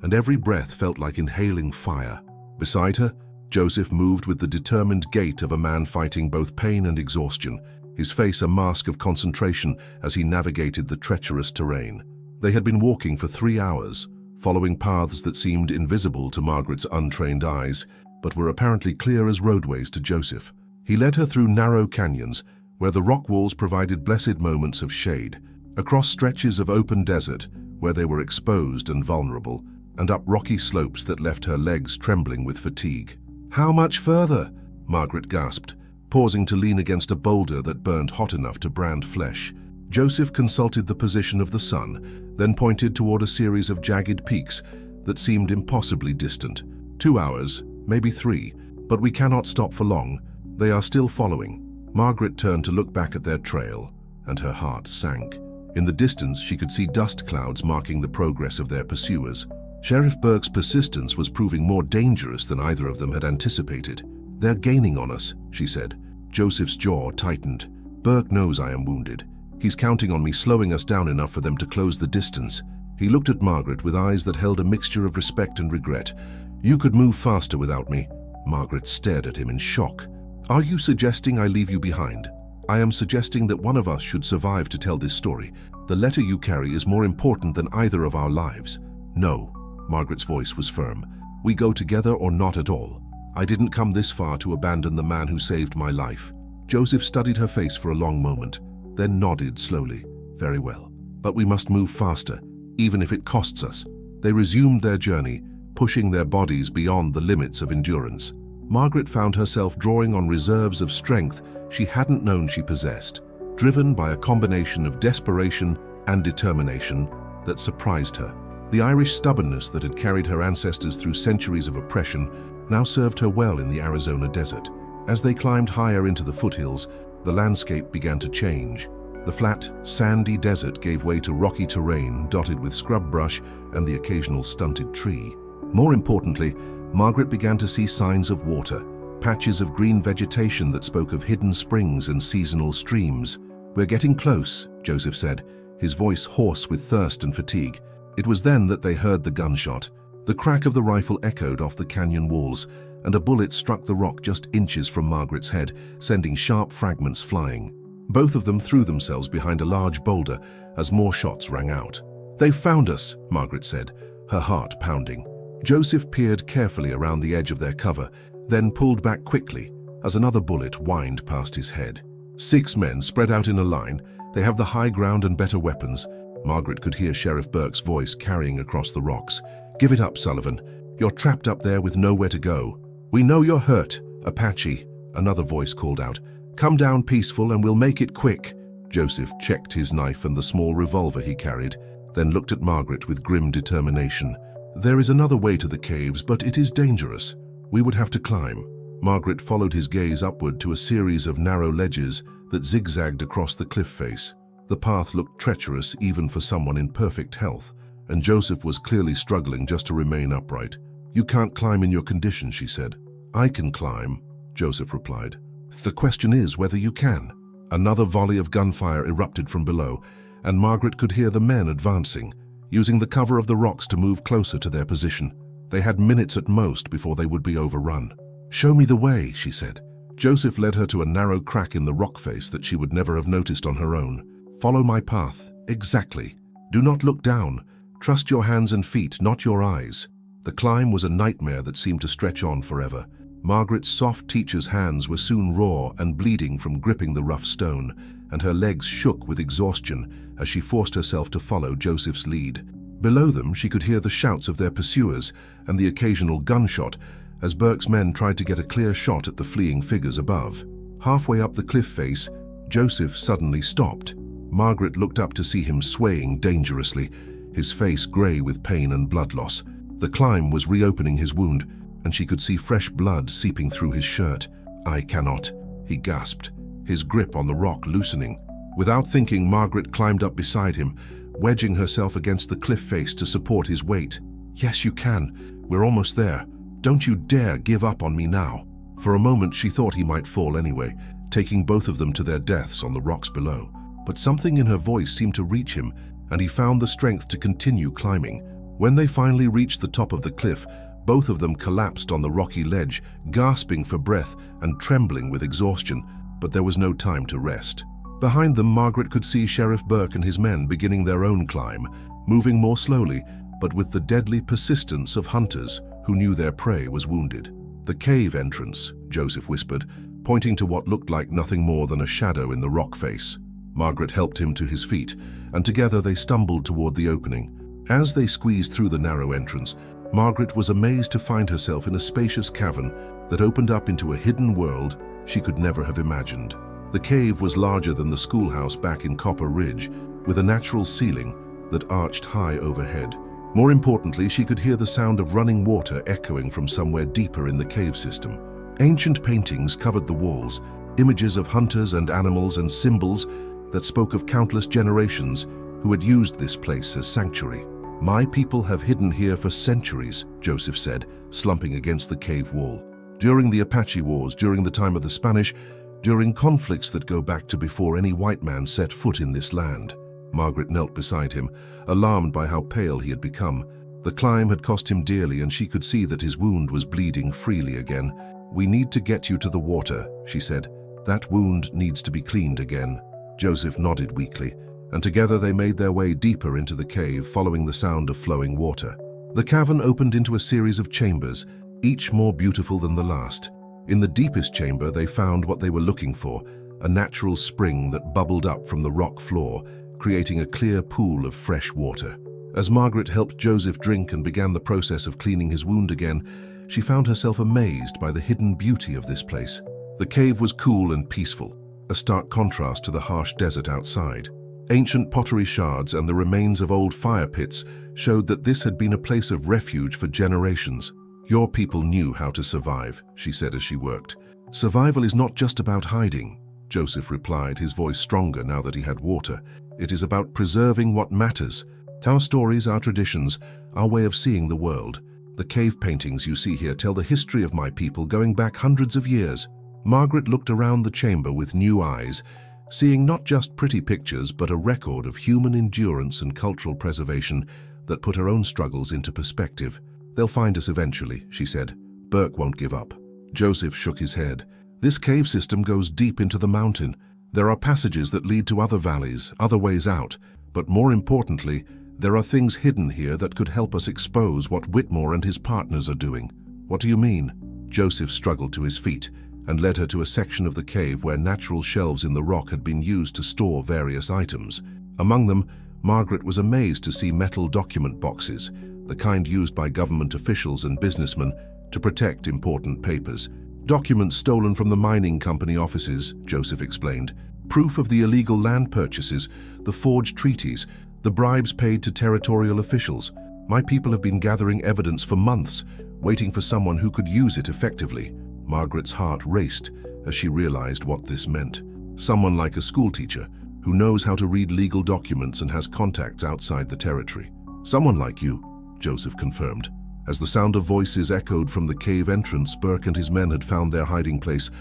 and every breath felt like inhaling fire. Beside her, Joseph moved with the determined gait of a man fighting both pain and exhaustion. his face a mask of concentration as he navigated the treacherous terrain. They had been walking for 3 hours, following paths that seemed invisible to Margaret's untrained eyes, but were apparently clear as roadways to Joseph. He led her through narrow canyons, where the rock walls provided blessed moments of shade, across stretches of open desert, where they were exposed and vulnerable, and up rocky slopes that left her legs trembling with fatigue. "How much further?" Margaret gasped, pausing to lean against a boulder that burned hot enough to brand flesh. Joseph consulted the position of the sun, then pointed toward a series of jagged peaks that seemed impossibly distant. 2 hours, maybe 3, but we cannot stop for long. They are still following. Margaret turned to look back at their trail, and her heart sank. In the distance, she could see dust clouds marking the progress of their pursuers. Sheriff Burke's persistence was proving more dangerous than either of them had anticipated. "They're gaining on us," she said. Joseph's jaw tightened. "Burke knows I am wounded. He's counting on me slowing us down enough for them to close the distance." He looked at Margaret with eyes that held a mixture of respect and regret. "You could move faster without me." Margaret stared at him in shock. "Are you suggesting I leave you behind?" "I am suggesting that one of us should survive to tell this story. The letter you carry is more important than either of our lives." "No." Margaret's voice was firm. "We go together or not at all. I didn't come this far to abandon the man who saved my life." Joseph studied her face for a long moment, then nodded slowly. "Very well. But we must move faster, even if it costs us." They resumed their journey, pushing their bodies beyond the limits of endurance. Margaret found herself drawing on reserves of strength she hadn't known she possessed, driven by a combination of desperation and determination that surprised her. The Irish stubbornness that had carried her ancestors through centuries of oppression now served her well in the Arizona desert. As they climbed higher into the foothills, the landscape began to change. The flat, sandy desert gave way to rocky terrain dotted with scrub brush and the occasional stunted tree. More importantly, Margaret began to see signs of water, patches of green vegetation that spoke of hidden springs and seasonal streams. "We're getting close," Joseph said, his voice hoarse with thirst and fatigue. It was then that they heard the gunshot. The crack of the rifle echoed off the canyon walls, and a bullet struck the rock just inches from Margaret's head, sending sharp fragments flying. Both of them threw themselves behind a large boulder as more shots rang out. "They've found us," Margaret said, her heart pounding. Joseph peered carefully around the edge of their cover, then pulled back quickly as another bullet whined past his head. 6 men spread out in a line. They have the high ground and better weapons. Margaret could hear Sheriff Burke's voice carrying across the rocks. "Give it up, Sullivan. You're trapped up there with nowhere to go." "We know you're hurt, Apache," another voice called out. "Come down peaceful and we'll make it quick." Joseph checked his knife and the small revolver he carried, then looked at Margaret with grim determination. "There is another way to the caves, but it is dangerous. We would have to climb." Margaret followed his gaze upward to a series of narrow ledges that zigzagged across the cliff face. The path looked treacherous even for someone in perfect health, and Joseph was clearly struggling just to remain upright. "You can't climb in your condition," she said. "I can climb," Joseph replied. "The question is whether you can." Another volley of gunfire erupted from below, and Margaret could hear the men advancing, using the cover of the rocks to move closer to their position. They had minutes at most before they would be overrun. "Show me the way," she said. Joseph led her to a narrow crack in the rock face that she would never have noticed on her own. "Follow my path. Exactly. Do not look down. Trust your hands and feet, not your eyes." The climb was a nightmare that seemed to stretch on forever. Margaret's soft teacher's hands were soon raw and bleeding from gripping the rough stone, and her legs shook with exhaustion as she forced herself to follow Joseph's lead. Below them, she could hear the shouts of their pursuers and the occasional gunshot as Burke's men tried to get a clear shot at the fleeing figures above. Halfway up the cliff face, Joseph suddenly stopped. Margaret looked up to see him swaying dangerously, his face gray with pain and blood loss. The climb was reopening his wound, and she could see fresh blood seeping through his shirt. "I cannot," he gasped, his grip on the rock loosening. Without thinking, Margaret climbed up beside him, wedging herself against the cliff face to support his weight. "Yes, you can. We're almost there. Don't you dare give up on me now." For a moment, she thought he might fall anyway, taking both of them to their deaths on the rocks below. But something in her voice seemed to reach him, and he found the strength to continue climbing. When they finally reached the top of the cliff, both of them collapsed on the rocky ledge, gasping for breath and trembling with exhaustion. but there was no time to rest. Behind them, Margaret could see Sheriff Burke and his men beginning their own climb, moving more slowly, but with the deadly persistence of hunters who knew their prey was wounded. "The cave entrance," Joseph whispered, pointing to what looked like nothing more than a shadow in the rock face. Margaret helped him to his feet, and together they stumbled toward the opening. As they squeezed through the narrow entrance, Margaret was amazed to find herself in a spacious cavern that opened up into a hidden world she could never have imagined. The cave was larger than the schoolhouse back in Copper Ridge, with a natural ceiling that arched high overhead. More importantly, she could hear the sound of running water echoing from somewhere deeper in the cave system. Ancient paintings covered the walls, images of hunters and animals and symbols that spoke of countless generations who had used this place as sanctuary. "My people have hidden here for centuries," Joseph said, slumping against the cave wall. "During the Apache Wars, during the time of the Spanish, during conflicts that go back to before any white man set foot in this land." Margaret knelt beside him, alarmed by how pale he had become. The climb had cost him dearly, and she could see that his wound was bleeding freely again. "We need to get you to the water," she said. "That wound needs to be cleaned again." Joseph nodded weakly, and together they made their way deeper into the cave, following the sound of flowing water. The cavern opened into a series of chambers, each more beautiful than the last. In the deepest chamber, they found what they were looking for, a natural spring that bubbled up from the rock floor, creating a clear pool of fresh water. As Margaret helped Joseph drink and began the process of cleaning his wound again, she found herself amazed by the hidden beauty of this place. The cave was cool and peaceful, a stark contrast to the harsh desert outside. Ancient pottery shards and the remains of old fire pits showed that this had been a place of refuge for generations. "Your people knew how to survive," she said as she worked. "Survival is not just about hiding," Joseph replied, his voice stronger now that he had water. "It is about preserving what matters. Our stories, our traditions, our way of seeing the world. The cave paintings you see here tell the history of my people going back hundreds of years." Margaret looked around the chamber with new eyes, seeing not just pretty pictures but a record of human endurance and cultural preservation that put her own struggles into perspective. "They'll find us eventually," she said. "Burke won't give up." Joseph shook his head. "This cave system goes deep into the mountain. There are passages that lead to other valleys, other ways out. But more importantly, there are things hidden here that could help us expose what Whitmore and his partners are doing." "What do you mean?" Joseph struggled to his feet and led her to a section of the cave where natural shelves in the rock had been used to store various items. Among them, Margaret was amazed to see metal document boxes, the kind used by government officials and businessmen to protect important papers. "Documents stolen from the mining company offices," Joseph explained. "Proof of the illegal land purchases, the forged treaties, the bribes paid to territorial officials. My people have been gathering evidence for months, waiting for someone who could use it effectively." Margaret's heart raced as she realized what this meant. Someone like a schoolteacher who knows how to read legal documents and has contacts outside the territory. "Someone like you," Joseph confirmed. As the sound of voices echoed from the cave entrance, Burke and his men had found their hiding place.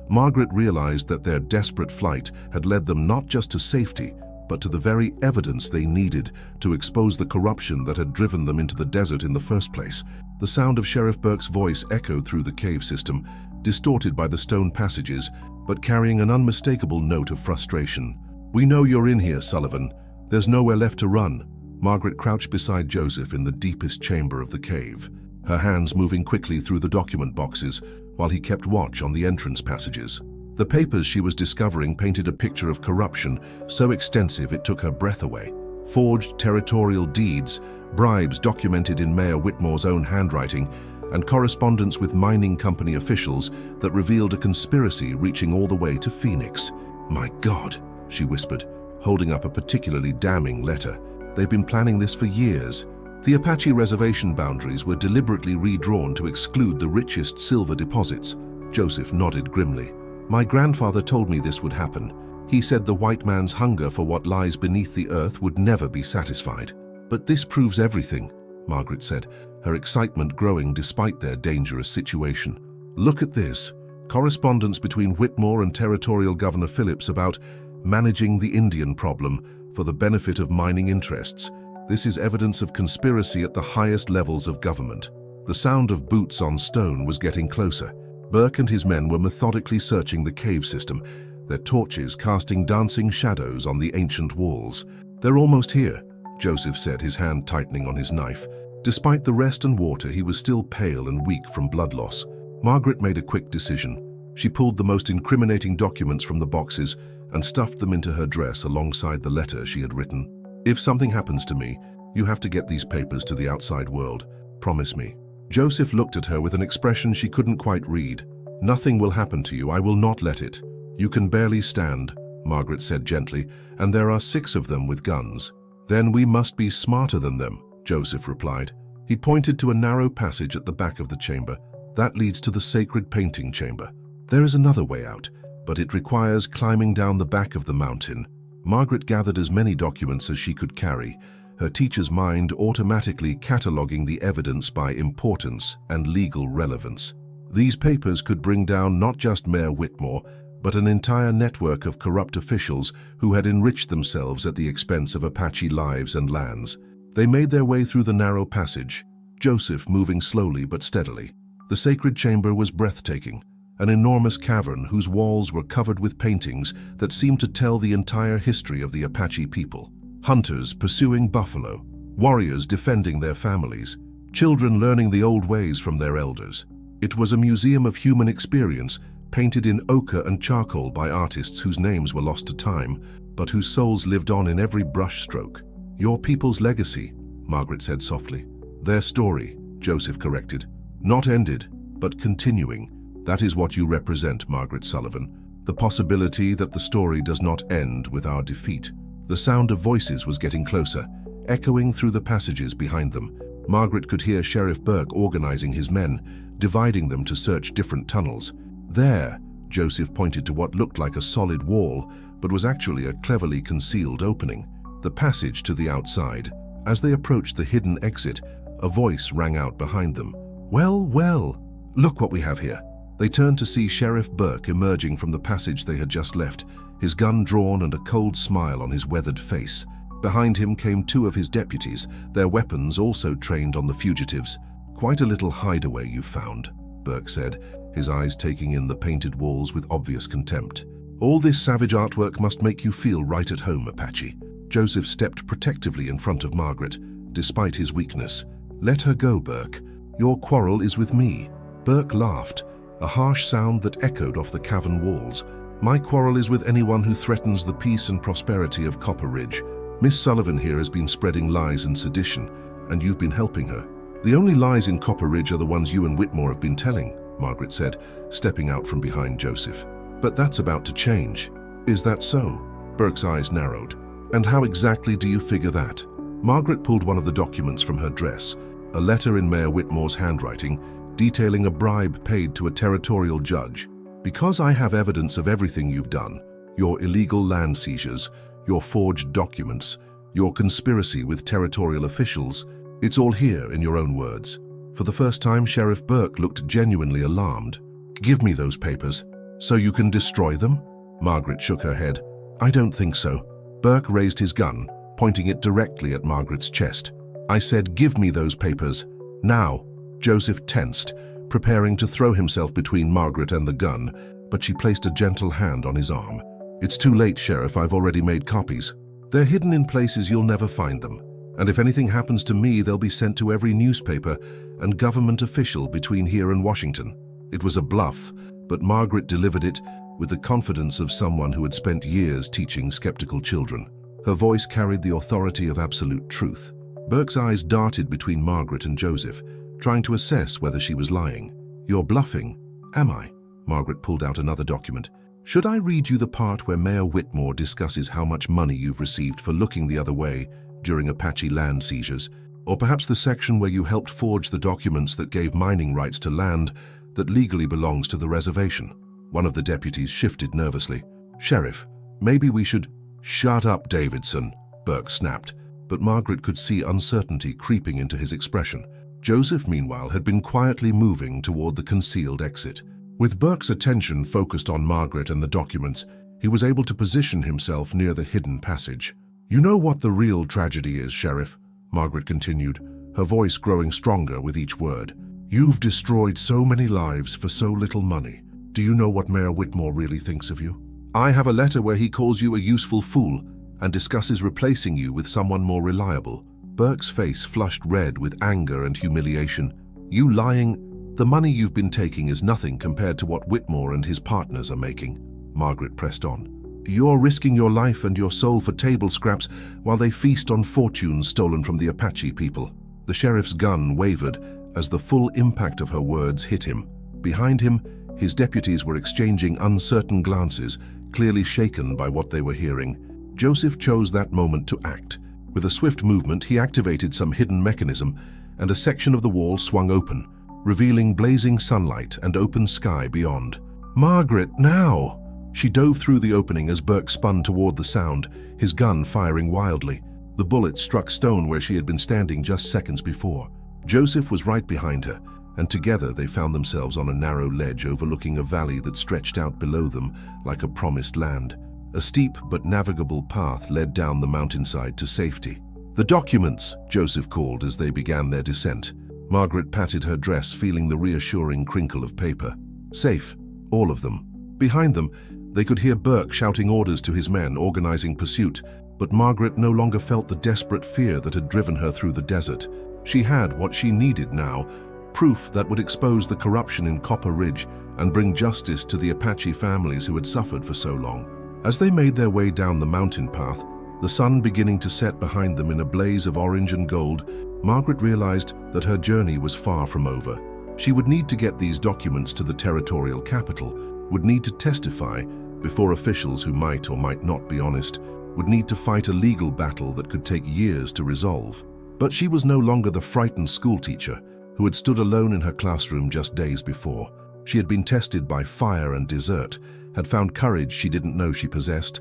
Margaret realized that their desperate flight had led them not just to safety, but to the very evidence they needed to expose the corruption that had driven them into the desert in the first place. The sound of Sheriff Burke's voice echoed through the cave system, distorted by the stone passages, but carrying an unmistakable note of frustration. "We know you're in here, Sullivan. There's nowhere left to run." Margaret crouched beside Joseph in the deepest chamber of the cave, her hands moving quickly through the document boxes while he kept watch on the entrance passages. The papers she was discovering painted a picture of corruption so extensive it took her breath away. Forged territorial deeds, bribes documented in Mayor Whitmore's own handwriting, and correspondence with mining company officials that revealed a conspiracy reaching all the way to Phoenix. "My God," she whispered, holding up a particularly damning letter. "They've been planning this for years." The Apache reservation boundaries were deliberately redrawn to exclude the richest silver deposits. Joseph nodded grimly. "My grandfather told me this would happen. He said the white man's hunger for what lies beneath the earth would never be satisfied." "But this proves everything," Margaret said, her excitement growing despite their dangerous situation. "Look at this. Correspondence between Whitmore and Territorial Governor Phillips about managing the Indian problem for the benefit of mining interests. This is evidence of conspiracy at the highest levels of government." The sound of boots on stone was getting closer. Burke and his men were methodically searching the cave system, their torches casting dancing shadows on the ancient walls. "They're almost here," Joseph said, his hand tightening on his knife. Despite the rest and water, he was still pale and weak from blood loss. Margaret made a quick decision. She pulled the most incriminating documents from the boxes and stuffed them into her dress alongside the letter she had written. "If something happens to me, you have to get these papers to the outside world. Promise me." Joseph looked at her with an expression she couldn't quite read. "Nothing will happen to you. I will not let it." "You can barely stand," Margaret said gently, "and there are 6 of them with guns." "Then we must be smarter than them," Joseph replied. He pointed to a narrow passage at the back of the chamber. "That leads to the sacred painting chamber. There is another way out, but it requires climbing down the back of the mountain." Margaret gathered as many documents as she could carry, her teacher's mind automatically cataloging the evidence by importance and legal relevance. These papers could bring down not just Mayor Whitmore, but an entire network of corrupt officials who had enriched themselves at the expense of Apache lives and lands. They made their way through the narrow passage, Joseph moving slowly but steadily. The sacred chamber was breathtaking, an enormous cavern whose walls were covered with paintings that seemed to tell the entire history of the Apache people. Hunters pursuing buffalo, warriors defending their families, children learning the old ways from their elders. It was a museum of human experience, painted in ochre and charcoal by artists whose names were lost to time, but whose souls lived on in every brushstroke. "Your people's legacy," Margaret said softly. "Their story," Joseph corrected. "Not ended, but continuing. That is what you represent, Margaret Sullivan. The possibility that the story does not end with our defeat." The sound of voices was getting closer, echoing through the passages behind them. Margaret could hear Sheriff Burke organizing his men, dividing them to search different tunnels. "There," Joseph pointed to what looked like a solid wall, but was actually a cleverly concealed opening. The passage to the outside. As they approached the hidden exit, a voice rang out behind them. "Well, well, look what we have here." They turned to see Sheriff Burke emerging from the passage they had just left, his gun drawn and a cold smile on his weathered face. Behind him came 2 of his deputies, their weapons also trained on the fugitives. "Quite a little hideaway you found," Burke said, his eyes taking in the painted walls with obvious contempt. "All this savage artwork must make you feel right at home, Apache." Joseph stepped protectively in front of Margaret, despite his weakness. "Let her go, Burke. Your quarrel is with me." Burke laughed, a harsh sound that echoed off the cavern walls. "My quarrel is with anyone who threatens the peace and prosperity of Copper Ridge. Miss Sullivan here has been spreading lies and sedition, and you've been helping her." "The only lies in Copper Ridge are the ones you and Whitmore have been telling," Margaret said, stepping out from behind Joseph. "But that's about to change." "Is that so?" Burke's eyes narrowed. "And how exactly do you figure that?" Margaret pulled one of the documents from her dress, a letter in Mayor Whitmore's handwriting, detailing a bribe paid to a territorial judge. "Because I have evidence of everything you've done, your illegal land seizures, your forged documents, your conspiracy with territorial officials, it's all here in your own words." For the first time, Sheriff Burke looked genuinely alarmed. "Give me those papers. So you can destroy them?" Margaret shook her head. "I don't think so." Burke raised his gun, pointing it directly at Margaret's chest. "I said, give me those papers. Now." Joseph tensed, preparing to throw himself between Margaret and the gun, but she placed a gentle hand on his arm. "It's too late, Sheriff. I've already made copies. They're hidden in places you'll never find them. And if anything happens to me, they'll be sent to every newspaper and government official between here and Washington." It was a bluff, but Margaret delivered it with the confidence of someone who had spent years teaching skeptical children. Her voice carried the authority of absolute truth. Burke's eyes darted between Margaret and Joseph, trying to assess whether she was lying. "You're bluffing." "Am I?" Margaret pulled out another document. "Should I read you the part where Mayor Whitmore discusses how much money you've received for looking the other way during Apache land seizures? Or perhaps the section where you helped forge the documents that gave mining rights to land that legally belongs to the reservation?" One of the deputies shifted nervously. "Sheriff, maybe we should—" "Shut up, Davidson," Burke snapped, but Margaret could see uncertainty creeping into his expression. Joseph, meanwhile, had been quietly moving toward the concealed exit. With Burke's attention focused on Margaret and the documents, he was able to position himself near the hidden passage. "You know what the real tragedy is, Sheriff," Margaret continued, her voice growing stronger with each word. "You've destroyed so many lives for so little money. Do you know what Mayor Whitmore really thinks of you?" I have a letter where he calls you a useful fool and discusses replacing you with someone more reliable. Burke's face flushed red with anger and humiliation. You lying? The money you've been taking is nothing compared to what Whitmore and his partners are making. Margaret pressed on. You're risking your life and your soul for table scraps while they feast on fortunes stolen from the Apache people. The sheriff's gun wavered as the full impact of her words hit him. Behind him, his deputies were exchanging uncertain glances, clearly shaken by what they were hearing. Joseph chose that moment to act. With a swift movement, he activated some hidden mechanism, and a section of the wall swung open, revealing blazing sunlight and open sky beyond. Margaret, now! She dove through the opening as Burke spun toward the sound, his gun firing wildly. The bullet struck stone where she had been standing just seconds before. Joseph was right behind her, and together they found themselves on a narrow ledge overlooking a valley that stretched out below them like a promised land. A steep but navigable path led down the mountainside to safety. The documents, Joseph called as they began their descent. Margaret patted her dress, feeling the reassuring crinkle of paper. Safe, all of them. Behind them, they could hear Burke shouting orders to his men, organizing pursuit, but Margaret no longer felt the desperate fear that had driven her through the desert. She had what she needed now, proof that would expose the corruption in Copper Ridge and bring justice to the Apache families who had suffered for so long. As they made their way down the mountain path, the sun beginning to set behind them in a blaze of orange and gold, Margaret realized that her journey was far from over. She would need to get these documents to the territorial capital, would need to testify before officials who might or might not be honest, would need to fight a legal battle that could take years to resolve. But she was no longer the frightened schoolteacher who had stood alone in her classroom just days before. She had been tested by fire and desert, had found courage she didn't know she possessed,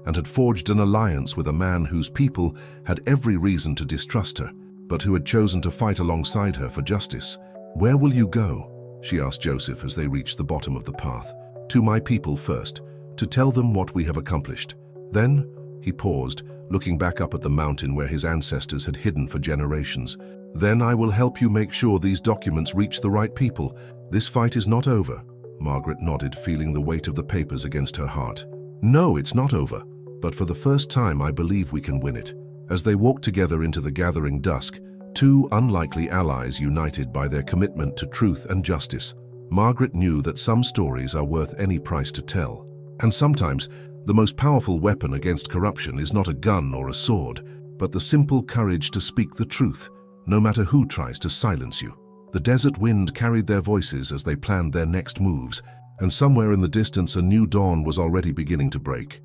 and had forged an alliance with a man whose people had every reason to distrust her, but who had chosen to fight alongside her for justice. "Where will you go?" she asked Joseph as they reached the bottom of the path. "To my people first, to tell them what we have accomplished. Then," he paused, looking back up at the mountain where his ancestors had hidden for generations, "then I will help you make sure these documents reach the right people. This fight is not over." Margaret nodded, feeling the weight of the papers against her heart. "No, it's not over, but for the first time I believe we can win it." As they walked together into the gathering dusk, two unlikely allies united by their commitment to truth and justice, Margaret knew that some stories are worth any price to tell. And sometimes, the most powerful weapon against corruption is not a gun or a sword, but the simple courage to speak the truth, no matter who tries to silence you. The desert wind carried their voices as they planned their next moves, and somewhere in the distance a new dawn was already beginning to break.